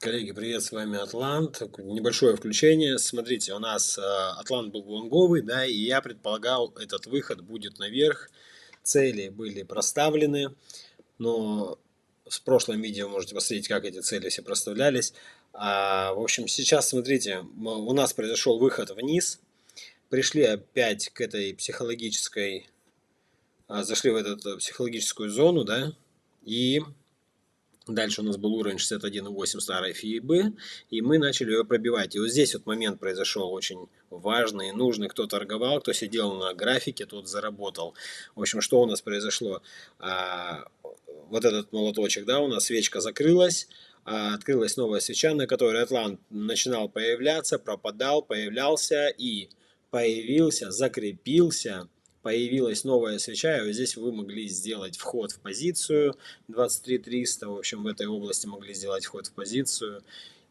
Коллеги, привет, с вами Атлант. Небольшое включение. Смотрите, у нас Атлант был лонговый, да, и я предполагал, этот выход будет наверх. Цели были проставлены, но в прошлом видео можете посмотреть, как эти цели все проставлялись. В общем, сейчас, смотрите, у нас произошел выход вниз. Пришли опять к этой психологической, зашли в эту психологическую зону, да, и дальше у нас был уровень 61,8 старой FIB, и мы начали ее пробивать. И вот здесь вот момент произошел очень важный, нужный. Кто торговал, кто сидел на графике, тот заработал. В общем, что у нас произошло? Вот этот молоточек, да, у нас свечка закрылась, открылась новая свеча, на которой Атлант начинал появляться, пропадал, появлялся и появился, закрепился. Появилась новая свеча, и вот здесь вы могли сделать вход в позицию 23300, в общем, в этой области могли сделать вход в позицию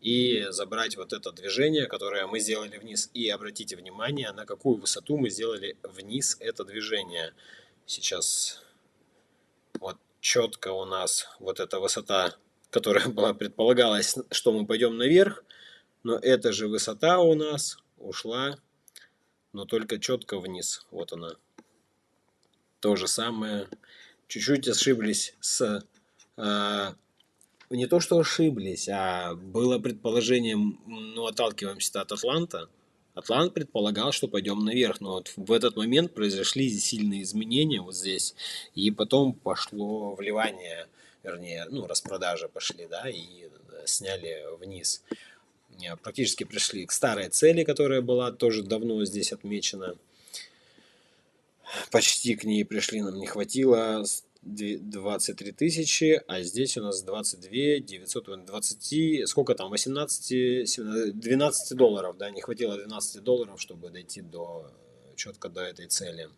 и забрать вот это движение, которое мы сделали вниз. И обратите внимание, на какую высоту мы сделали вниз это движение. Сейчас вот четко у нас вот эта высота, которая была, предполагалась, что мы пойдем наверх, но эта же высота у нас ушла, но только четко вниз. Вот она. То же самое. Чуть-чуть ошиблись с... не то, что ошиблись, а было предположением, ну, отталкиваемся от Атланта. Атлант предполагал, что пойдем наверх, но вот в этот момент произошли сильные изменения вот здесь, и потом пошло вливание, вернее, ну, распродажи пошли, да, и сняли вниз. Практически пришли к старой цели, которая была тоже давно здесь отмечена. Почти к ней пришли, нам не хватило 23 тысячи, а здесь у нас 22 900, 20, сколько там, 18, 12 долларов, да, не хватило 12 долларов, чтобы дойти четко до этой цели.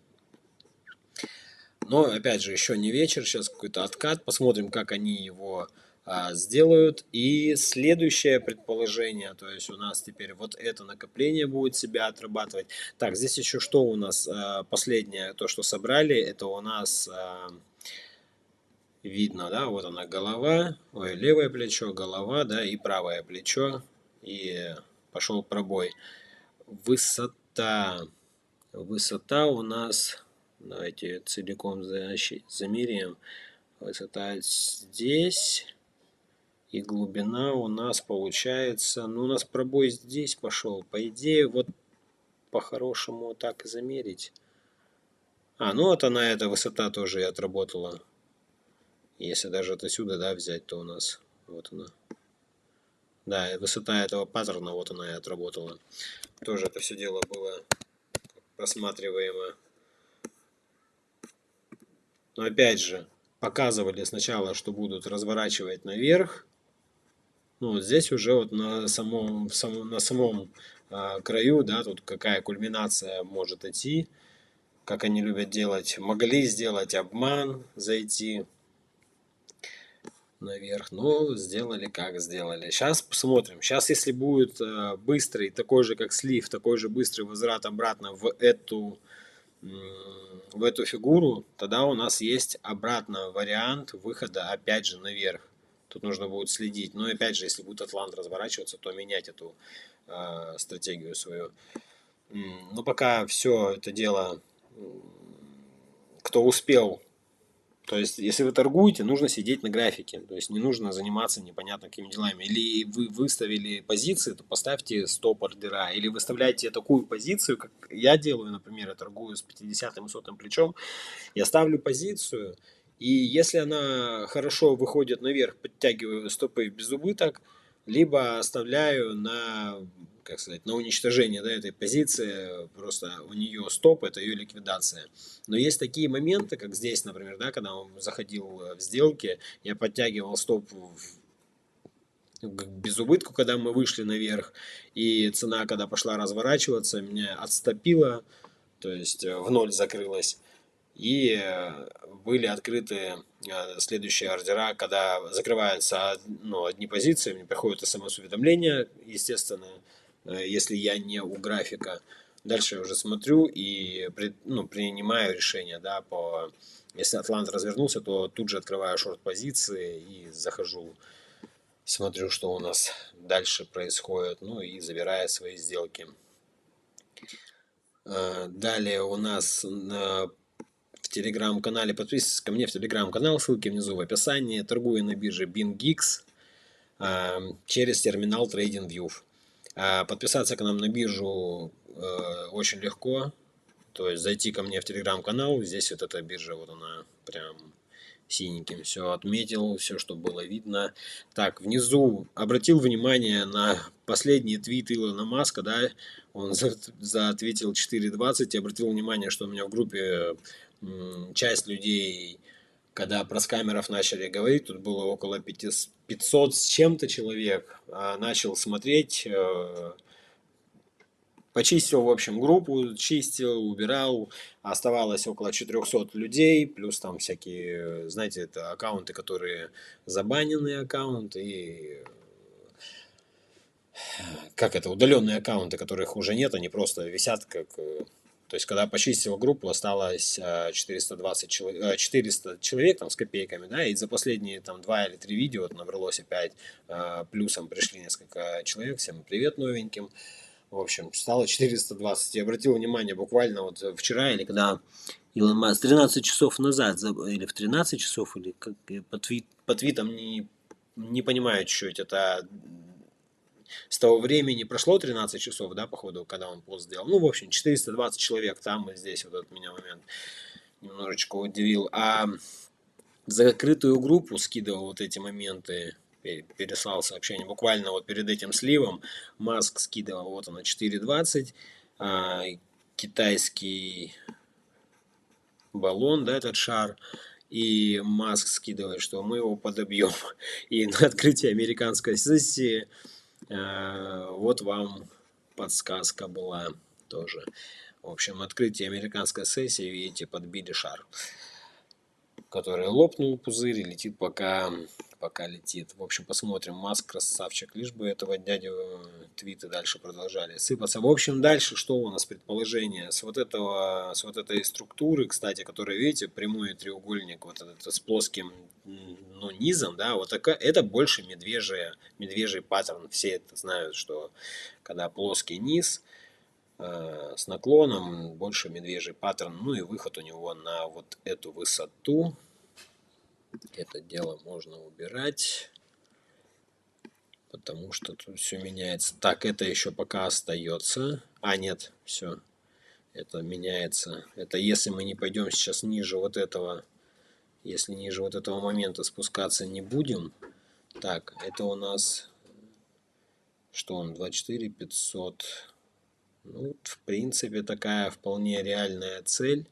Но, опять же, еще не вечер, сейчас какой-то откат, посмотрим, как они его сделают. И следующее предположение, то есть у нас теперь вот это накопление будет себя отрабатывать. Так, здесь еще что у нас последнее, то, что собрали, это у нас видно, да, вот она голова, ой, левое плечо, голова, да, и правое плечо, и пошел пробой. Высота у нас, давайте целиком замеряем, высота здесь. И глубина у нас получается, ну, у нас пробой здесь пошел. По идее, вот по-хорошему так и замерить. Ну вот она, эта высота тоже и отработала. Если даже отсюда, да, взять, то у нас вот она. Да, высота этого паттерна, вот она и отработала. Тоже это все дело было просматриваемо. Но опять же, показывали сначала, что будут разворачивать наверх. Ну, вот здесь уже вот на самом краю, да, тут какая кульминация может идти, как они любят делать. Могли сделать обман, зайти наверх, но сделали как сделали. Сейчас посмотрим. Сейчас, если будет быстрый, такой же как слив, такой же быстрый возврат обратно в эту фигуру, тогда у нас есть обратно вариант выхода опять же наверх. Тут нужно будет следить. Но опять же, если будет Атлант разворачиваться, то менять эту стратегию свою. Но пока все это дело, кто успел, то есть, если вы торгуете, нужно сидеть на графике. То есть, не нужно заниматься непонятно какими делами. Или вы выставили позиции, то поставьте стоп-ордера. Или выставляйте такую позицию, как я делаю, например, я торгую с 50-м и 100-м плечом. Я ставлю позицию, и если она хорошо выходит наверх, подтягиваю стопы в безубыток, либо оставляю на, как сказать, на уничтожение, да, этой позиции, просто у нее стоп, это ее ликвидация. Но есть такие моменты, как здесь, например, да, когда он заходил в сделки, я подтягивал стоп к безубытку, когда мы вышли наверх, и цена, когда пошла разворачиваться, меня отстопила, то есть в ноль закрылась. И были открыты следующие ордера, когда закрываются одни позиции, мне приходит смс-уведомление, естественно, если я не у графика. Дальше я уже смотрю и принимаю решение, да, если Атлант развернулся, то тут же открываю шорт-позиции и захожу смотрю, что у нас дальше происходит, ну и забираю свои сделки. Далее у нас в телеграм-канале, подписывайтесь ко мне в телеграм-канал, ссылки внизу в описании. Торгую на бирже BingX через терминал TradingView. Подписаться к нам на биржу очень легко. То есть зайти ко мне в телеграм-канал, здесь вот эта биржа, вот она прям синеньким все отметил, все, что было видно. Так, внизу обратил внимание на последние твиты Илона Маска, да, он заответил 4.20 и обратил внимание, что у меня в группе часть людей, когда про скамеров начали говорить, тут было около 500 с чем-то человек, начал смотреть, почистил, в общем, группу, чистил, убирал, оставалось около 400 людей, плюс там всякие, знаете, это аккаунты, которые забаненные аккаунты, и как это, удаленные аккаунты, которых уже нет, они просто висят как... То есть, когда почистил группу, осталось 400 человек там, с копейками, да, и за последние там 2 или 3 видео вот, набралось опять, плюсом пришли несколько человек, всем привет новеньким. В общем, стало 420. Я обратил внимание, буквально вот вчера, или когда Илон Маск 13 часов назад, или в 13 часов, или как по твитам не понимаю чуть-чуть, это с того времени прошло 13 часов, да, походу, когда он пост сделал. Ну, в общем, 420 человек там и здесь, вот этот меня момент немножечко удивил. А закрытую группу скидывал вот эти моменты, переслал сообщение буквально вот перед этим сливом. Маск скидывал, вот оно, 4.20, китайский баллон, да, этот шар. И Маск скидывает, что мы его подобьем. И на открытии американской сессии вот вам подсказка была тоже. В общем, открытие американской сессии, видите, подбили шар, который лопнул пузырь и летит пока летит. В общем, посмотрим. Маск красавчик. Лишь бы этого дядю твиты дальше продолжали сыпаться. В общем, дальше что у нас предположение? С вот этой структуры, кстати, которая, видите, прямой треугольник, вот этот с плоским, ну, низом, да, вот такая, это больше медвежий паттерн. Все это знают, что когда плоский низ, с наклоном, больше медвежий паттерн, ну и выход у него на вот эту высоту. Это дело можно убирать, потому что тут все меняется. Так, это еще пока остается. Нет, все, это меняется. Это если мы не пойдем сейчас ниже вот этого, если ниже вот этого момента спускаться не будем. Так, это у нас, что он, 24 500. Ну, в принципе, такая вполне реальная цель.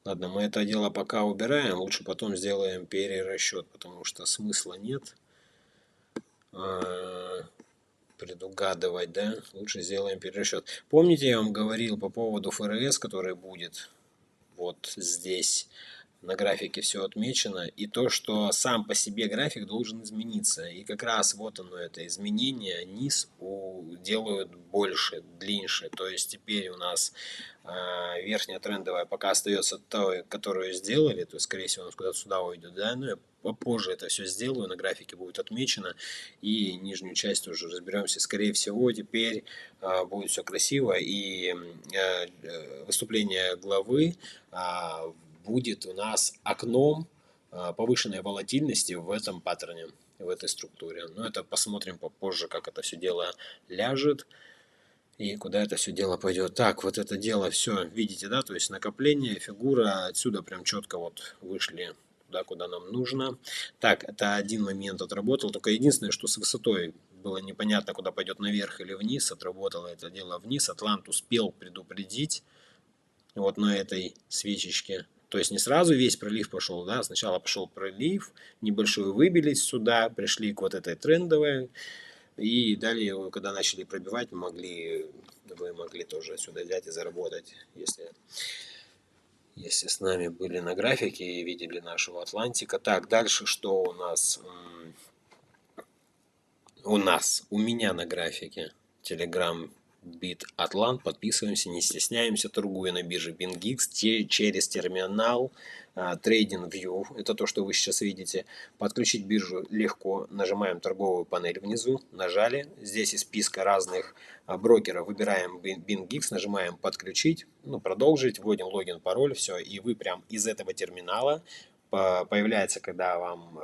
Ладно, мы это дело пока убираем, лучше потом сделаем перерасчет, потому что смысла нет предугадывать, да, лучше сделаем перерасчет. Помните, я вам говорил по поводу ФРС, который будет вот здесь? На графике все отмечено, и то, что сам по себе график должен измениться. И как раз вот оно, это изменение, низ делают больше, длиннее. То есть теперь у нас верхняя трендовая пока остается той, которую сделали, то есть, скорее всего, она куда-то сюда уйдет, да, но я попозже это все сделаю, на графике будет отмечено, и нижнюю часть уже разберемся. Скорее всего, теперь будет все красиво, и выступление главы будет у нас окном повышенной волатильности в этом паттерне, в этой структуре. Но это посмотрим попозже, как это все дело ляжет и куда это все дело пойдет. Так, вот это дело все, видите, да, то есть накопление, фигура, отсюда прям четко вот вышли туда, куда нам нужно. Так, это один момент отработал, только единственное, что с высотой было непонятно, куда пойдет, наверх или вниз, отработало это дело вниз. Атлант успел предупредить вот на этой свечечке. То есть не сразу весь пролив пошел, да, сначала пошел пролив, небольшой выбились сюда, пришли к вот этой трендовой, и далее, когда начали пробивать, вы могли тоже отсюда взять и заработать, если с нами были на графике и видели нашего Атлантика. Так, дальше что у нас? У меня на графике Telegram Биатлант, подписываемся, не стесняемся, торгуя на бирже BingX через терминал TradingView. Это то, что вы сейчас видите. Подключить биржу легко. Нажимаем торговую панель внизу, нажали. Здесь из списка разных брокеров выбираем BingX, нажимаем подключить, продолжить, вводим логин, пароль, все. И вы прям из этого терминала появляется, когда вам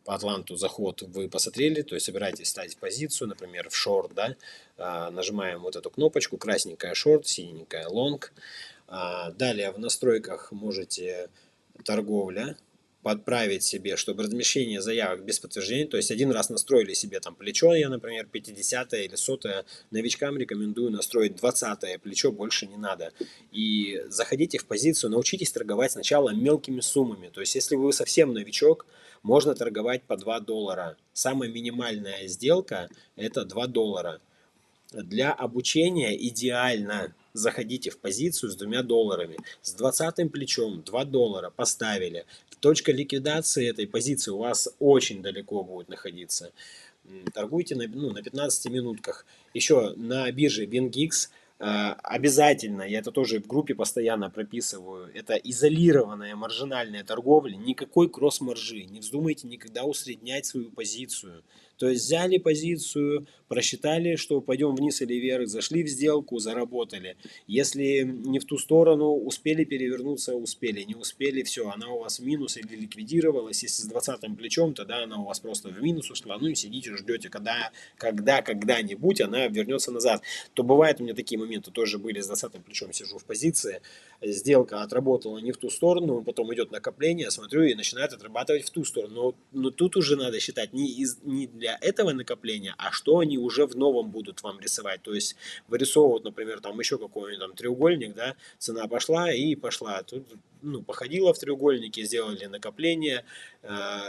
по Атланту заход вы посмотрели, то есть собираетесь ставить позицию, например, в шорт, да, нажимаем вот эту кнопочку, красненькая шорт, синенькая лонг. Далее в настройках можете торговля подправить себе, чтобы размещение заявок без подтверждения, то есть один раз настроили себе там плечо, я, например, 50 или 100, новичкам рекомендую настроить 20 плечо, больше не надо. И заходите в позицию, научитесь торговать сначала мелкими суммами, то есть если вы совсем новичок, можно торговать по $2. Самая минимальная сделка это $2. Для обучения идеально заходите в позицию с $2. С 20 плечом $2 поставили. Точка ликвидации этой позиции у вас очень далеко будет находиться. Торгуйте на 15 минутках. Еще на бирже BingX обязательно, я это тоже в группе постоянно прописываю, это изолированная маржинальная торговля, никакой кросс-маржи. Не вздумайте никогда усреднять свою позицию. То есть взяли позицию, просчитали, что пойдем вниз или вверх, зашли в сделку, заработали. Если не в ту сторону, успели перевернуться, успели, не успели, все, она у вас в минус или ликвидировалась. Если с 20 плечом, тогда она у вас просто в минус ушла, и сидите, ждете, когда-нибудь она вернется назад. То бывает у меня такие моменты тоже были, с 20 плечом сижу в позиции, сделка отработала не в ту сторону, потом идет накопление, смотрю и начинает отрабатывать в ту сторону. Но тут уже надо считать не для этого накопления, а что они уже в новом будут вам рисовать. То есть вырисовывают, например, там еще какой-нибудь там треугольник, да, цена пошла и пошла. Тут походила в треугольнике, сделали накопление,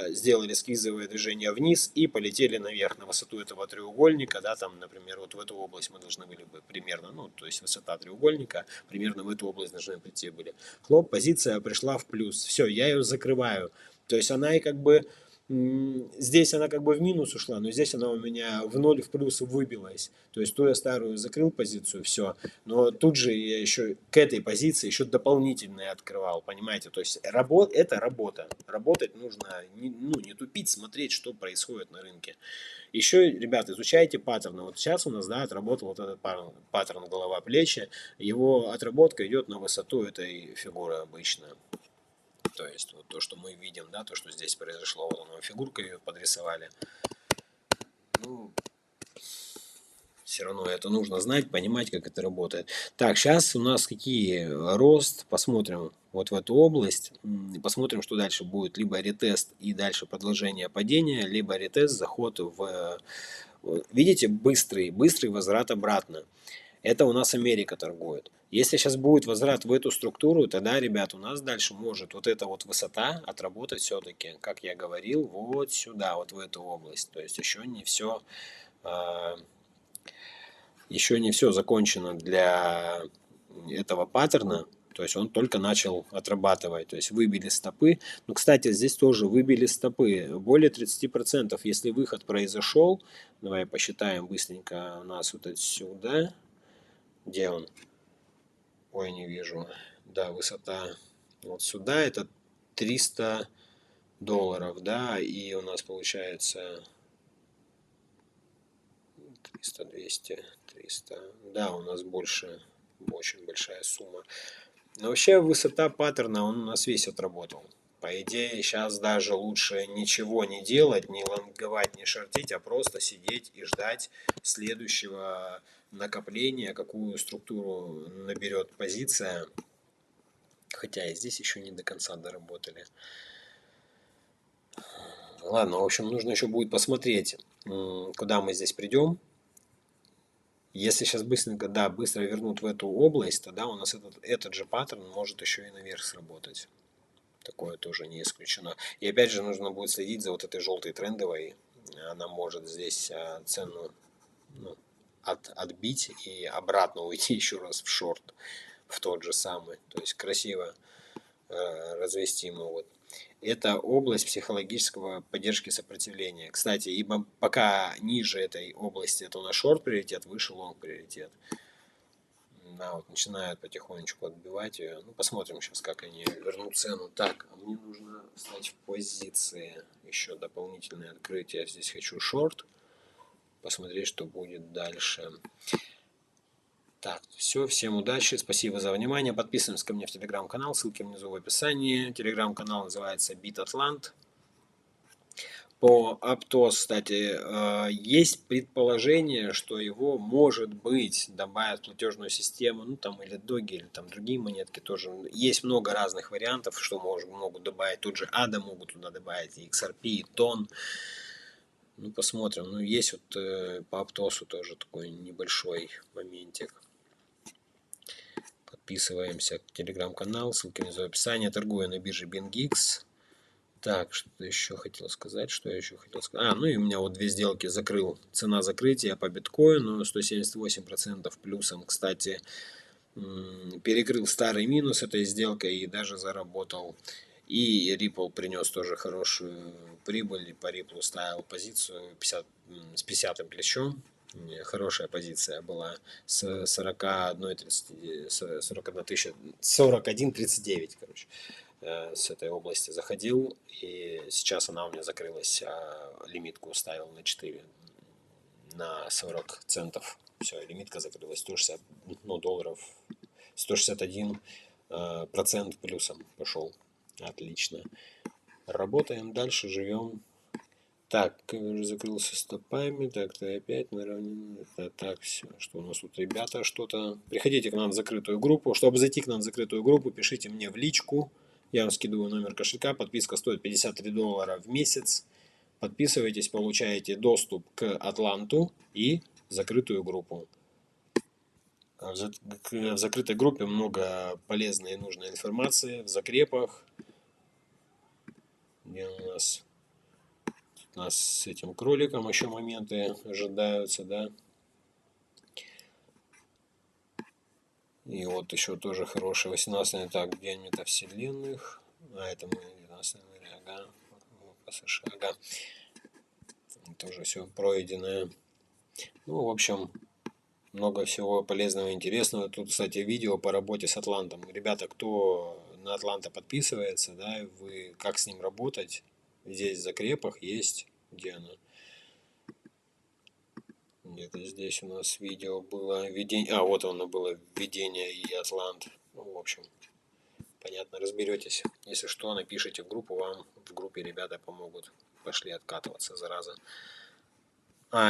сделали сквизовое движение вниз и полетели наверх на высоту этого треугольника, да, там, например, вот в эту область мы должны были бы примерно, то есть высота треугольника, примерно в эту область должны прийти были. Хлоп, позиция пришла в плюс, все, я ее закрываю. То есть она и как бы здесь она как бы в минус ушла, но здесь она у меня в ноль, в плюс выбилась. То есть ту я старую закрыл позицию, все. Но тут же я еще к этой позиции еще дополнительные открывал, понимаете? То есть это работа. Работать нужно, не тупить, смотреть, что происходит на рынке. Еще, ребят, изучайте паттерны. Вот сейчас у нас, да, отработал вот этот паттерн голова-плечи. Его отработка идет на высоту этой фигуры обычно. То есть вот то, что мы видим, да, то, что здесь произошло, вот она фигуркой ее подрисовали. Все равно это нужно знать, понимать, как это работает. Так, сейчас у нас какие рост, посмотрим вот в эту область, посмотрим, что дальше будет. Либо ретест и дальше продолжение падения, либо ретест, заход в... Видите, быстрый возврат обратно. Это у нас Америка торгует. Если сейчас будет возврат в эту структуру, тогда, ребят, у нас дальше может вот эта вот высота отработать все-таки, как я говорил, вот сюда, вот в эту область. То есть еще не все закончено для этого паттерна. То есть он только начал отрабатывать. То есть выбили стопы. Ну, кстати, здесь тоже выбили стопы. Более 30%, если выход произошел. Давай посчитаем быстренько у нас вот отсюда. Где он? Ой, не вижу. Да, высота вот сюда, это $300, да, и у нас получается 300, 200, 300. Да, у нас больше, очень большая сумма. Но вообще высота паттерна, он у нас весь отработал. По идее, сейчас даже лучше ничего не делать, не лонговать, не шортить, а просто сидеть и ждать следующего накопления, какую структуру наберет позиция. Хотя и здесь еще не до конца доработали. Ладно, в общем, нужно еще будет посмотреть, куда мы здесь придем. Если сейчас быстро вернут в эту область, тогда у нас этот же паттерн может еще и наверх сработать. Такое тоже не исключено. И опять же нужно будет следить за вот этой желтой трендовой. Она может здесь цену отбить и обратно уйти еще раз в шорт, в тот же самый. То есть красиво развести мы вот Это область психологического поддержки сопротивления. Кстати, ибо пока ниже этой области это у нас шорт приоритет, выше лонг приоритет. Да, вот начинают потихонечку отбивать ее. Ну, посмотрим сейчас, как они вернут цену. Так, а мне нужно встать в позиции. Еще дополнительное открытие. Я здесь хочу шорт. Посмотреть, что будет дальше. Так, все, всем удачи, спасибо за внимание. Подписываемся ко мне в телеграм-канал, ссылки внизу в описании. Телеграм-канал называется BitAtlant. По Aptos, кстати, есть предположение, что его, может быть, добавят в платежную систему, ну там или Доги, или там другие монетки тоже. Есть много разных вариантов, что могут добавить. Тут же ADA могут туда добавить, и XRP, и TON. Ну, посмотрим. Ну, есть вот по Аптосу тоже такой небольшой моментик. Подписываемся в телеграм-канал, ссылки внизу в описании. Торгую на бирже BingX. Так, что еще хотел сказать, ну и у меня вот две сделки закрыл. Цена закрытия по биткоину 178% плюсом, кстати, перекрыл старый минус этой сделкой и даже заработал. И Ripple принес тоже хорошую прибыль. По Ripple ставил позицию 50, с 50 плечом. Хорошая позиция была с 41,39, короче, с этой области заходил, и сейчас она у меня закрылась, лимитку ставил на 4, на 40 центов. Все, лимитка закрылась, 160 долларов, 161 процент плюсом пошел. Отлично. Работаем дальше, живем. Так, закрылся стопами. Так, то опять наравне. Так, все. Что у нас тут, ребята, что-то. Приходите к нам в закрытую группу. Чтобы зайти к нам в закрытую группу, пишите мне в личку. Я вам скидываю номер кошелька. Подписка стоит $53 в месяц. Подписывайтесь, получаете доступ к Атланту и закрытую группу. В закрытой группе много полезной и нужной информации в закрепах. Где у нас с этим кроликом еще моменты ожидаются, да. И вот еще тоже хороший 18, так, день метавселенных. Это мы 19 января, ага. По США, ага. Тоже все пройденное. Ну, в общем, много всего полезного и интересного. Тут, кстати, видео по работе с Атлантом. Ребята, кто на Атланта подписывается, да, вы как с ним работать, здесь в закрепах есть, где оно. Где-то здесь у нас видео было введение. Вот оно было, введение и Атлант. Ну, в общем, понятно, разберетесь. Если что, напишите в группу, вам в группе ребята помогут. Пошли откатываться, зараза.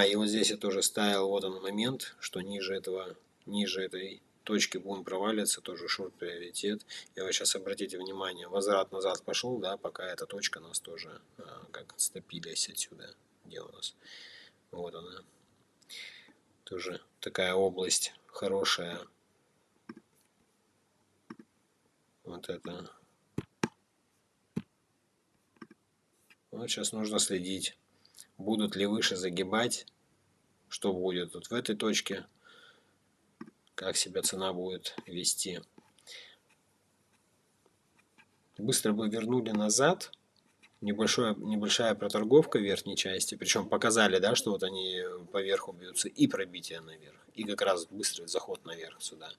И вот здесь я тоже ставил, вот он момент, что ниже этой точки будем проваливаться, тоже шорт приоритет. И вот сейчас обратите внимание, возврат назад пошел, да, пока эта точка нас тоже как стопились отсюда. Где у нас? Вот она. Тоже такая область хорошая. Вот это. Вот сейчас нужно следить, будут ли выше загибать, что будет вот в этой точке, как себя цена будет вести. Быстро бы вернули назад. Небольшая проторговка в верхней части. Причем показали, да, что вот они поверху бьются, и пробитие наверх. И как раз быстрый заход наверх сюда.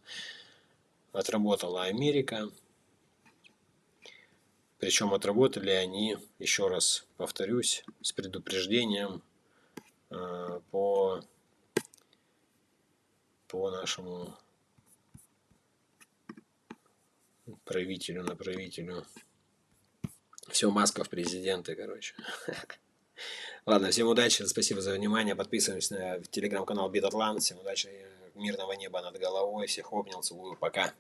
Отработала Америка. Причем отработали они, еще раз повторюсь, с предупреждением по нашему правителю. Все, Маска в президенты, короче. Ладно, всем удачи, спасибо за внимание. Подписываемся на телеграм-канал BitAtlant. Всем удачи, мирного неба над головой. Всех обнял, целую, пока.